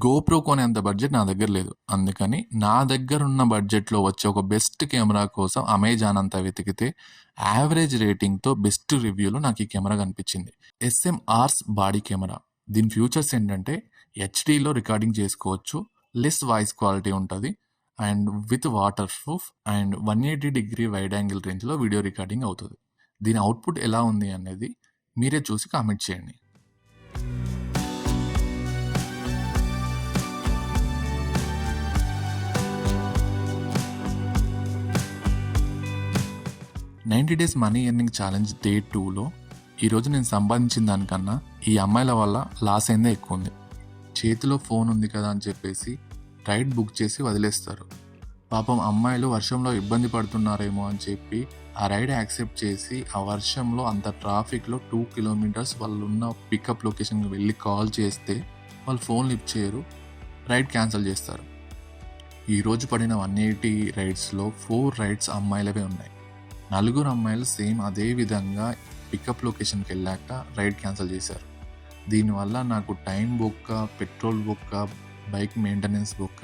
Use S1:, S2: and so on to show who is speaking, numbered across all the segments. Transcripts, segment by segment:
S1: GoPro కొనేంత budget నా దగ్గర లేదు. అందుకని నా దగ్గరున్న బడ్జెట్‌లో వచ్చే ఒక బెస్ట్ కెమెరా కోసం అమెజాన్ అంతా వెతికితే యావరేజ్ రేటింగ్‌తో బెస్ట్ రివ్యూలో నాకు ఈ కెమెరా కనిపించింది. ఎస్ఎం ఆర్స్ బాడీ కెమెరా. దీని ఫ్యూచర్స్ ఏంటంటే హెచ్‌డీలో రికార్డింగ్ చేసుకోవచ్చు. లెస్ వాయిస్ క్వాలిటీ ఉంటది. And with water proof and 180 degree wide angle రేంజ్‌లో వీడియో రికార్డింగ్ అవుతది. దీని అవుట్‌పుట్ ఎలా ఉంది అనేది మీరే చూసి కామెంట్ చేయండి. "90 days money earning challenge day 2లో ఈరోజు నేను సంపాదించిన దానికన్నా ఈ అమ్మాయిల వల్ల లాస్ అయిందే ఎక్కువ ఉంది. చేతిలో ఫోన్ ఉంది కదా అని చెప్పేసి రైడ్ బుక్ చేసి వదిలేస్తారు. పాపం అమ్మాయిలు వర్షంలో ఇబ్బంది పడుతున్నారేమో అని చెప్పి ఆ రైడ్ యాక్సెప్ట్ చేసి ఆ వర్షంలో అంత ట్రాఫిక్లో 2 కిలోమీటర్స్ వాళ్ళు ఉన్న పికప్ లొకేషన్కి వెళ్ళి కాల్ చేస్తే వాళ్ళు ఫోన్ లిఫ్ట్ చేయరు, రైడ్ క్యాన్సిల్ చేస్తారు. ఈరోజు పడిన 180 రైడ్స్లో 4 రైడ్స్ అమ్మాయిలవే ఉన్నాయి. 4 అమ్మాయిలు సేమ్ అదే విధంగా పికప్ లొకేషన్కి వెళ్ళాక రైడ్ క్యాన్సిల్ చేశారు. దీనివల్ల నాకు టైం బొక్క, పెట్రోల్ బొక్క, బైక్ మెయింటెనెన్స్ బొక్క.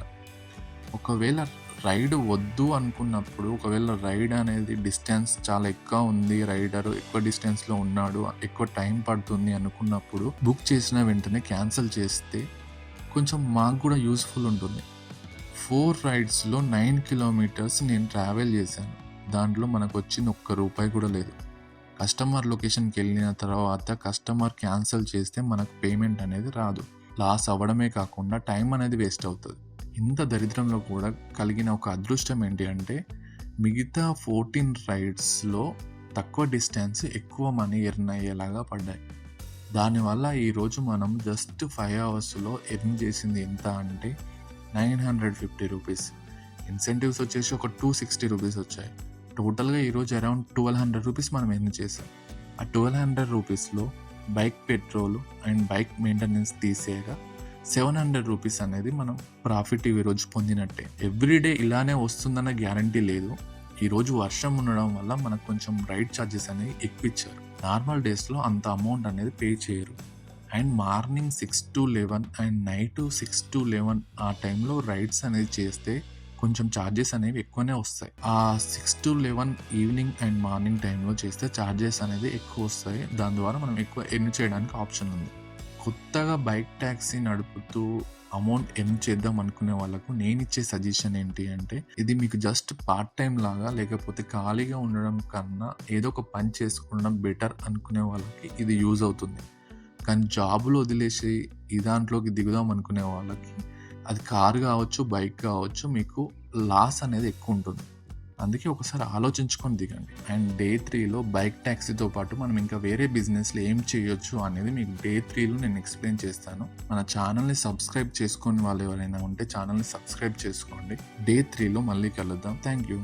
S1: ఒకవేళ రైడ్ వద్దు అనుకున్నప్పుడు, ఒకవేళ రైడ్ అనేది డిస్టెన్స్ చాలా ఎక్కువ ఉంది, రైడర్ ఎక్కువ డిస్టెన్స్లో ఉన్నాడు, ఎక్కువ టైం పడుతుంది అనుకున్నప్పుడు బుక్ చేసిన వెంటనే క్యాన్సిల్ చేస్తే కొంచెం మాకు కూడా యూస్ఫుల్ ఉంటుంది. 4 రైడ్స్లో 9 కిలోమీటర్స్ నేను ట్రావెల్ చేశాను. దాంట్లో మనకు వచ్చింది ఒక్క రూపాయి కూడా లేదు. కస్టమర్ లొకేషన్కి వెళ్ళిన తర్వాత కస్టమర్ క్యాన్సిల్ చేస్తే మనకు పేమెంట్ అనేది రాదు. లాస్ అవ్వడమే కాకుండా టైం అనేది వేస్ట్ అవుతుంది. ఇంత దరిద్రంలో కూడా కలిగిన ఒక అదృష్టం ఏంటి అంటే మిగతా 14 రైడ్స్లో తక్కువ డిస్టెన్స్ ఎక్కువ మనీ ఎర్న్ అయ్యేలాగా పడ్డాయి. దానివల్ల ఈరోజు మనం జస్ట్ 5 అవర్స్లో ఎర్న్ చేసింది ఎంత అంటే 950 రూపీస్. ఇన్సెంటివ్స్ వచ్చేసి ఒక 260 రూపీస్ వచ్చాయి. టోటల్గా ఈరోజు అరౌండ్ 1200 రూపీస్ మనం ఎర్న్ చేసాం. ఆ 1200 రూపీస్లో bike petrol and bike maintenance తీసేయగా 700 రూపీస్ అనేది మనం ప్రాఫిట్ ఈరోజు పొందినట్టే. ఎవ్రీడే ఇలానే వస్తుందన్న గ్యారంటీ లేదు. ఈరోజు వర్షం ఉండడం వల్ల మనకు కొంచెం రైడ్ ఛార్జెస్ అనేవి ఎక్కువ ఇచ్చారు. నార్మల్ డేస్లో అంత అమౌంట్ అనేది పే చేయరు. And morning 6 to 11 and night 6 to 11 ఆ టైంలో రైడ్స్ అనేది చేస్తే కొంచెం ఛార్జెస్ అనేవి ఎక్కువనే వస్తాయి. ఆ 6 to 11 ఈవినింగ్ అండ్ మార్నింగ్ టైంలో చేస్తే ఛార్జెస్ అనేది ఎక్కువ వస్తాయి. దాని ద్వారా మనం ఎక్కువ ఎర్న్ చేయడానికి ఆప్షన్ ఉంది. కొత్తగా బైక్ ట్యాక్సీ నడుపుతూ అమౌంట్ ఎర్న్ చేద్దాం అనుకునే వాళ్ళకు నేను ఇచ్చే సజెషన్ ఏంటి అంటే, ఇది మీకు జస్ట్ పార్ట్ టైం లాగా లేకపోతే ఖాళీగా ఉండడం కన్నా ఏదో ఒక పని చేసుకోవడం బెటర్ అనుకునే వాళ్ళకి ఇది యూజ్ అవుతుంది. కానీ జాబులు వదిలేసి ఈ దాంట్లోకి దిగుదాం అనుకునే వాళ్ళకి అది కారు కావచ్చు, బైక్ కావచ్చు, మీకు లాస్ అనేది ఎక్కువ ఉంటుంది. అందుకే ఒకసారి ఆలోచించుకొని దిగండి. అండ్ డే 3లో బైక్ ట్యాక్సీతో పాటు మనం ఇంకా వేరే బిజినెస్లో ఏం చేయొచ్చు అనేది మీకు డే 3లో నేను ఎక్స్ప్లెయిన్ చేస్తాను. మన ఛానల్ని సబ్స్క్రైబ్ చేసుకుని వాళ్ళు ఎవరైనా ఉంటే ఛానల్ని సబ్స్క్రైబ్ చేసుకోండి. డే 3లో మళ్ళీ కలుద్దాం. Thank you.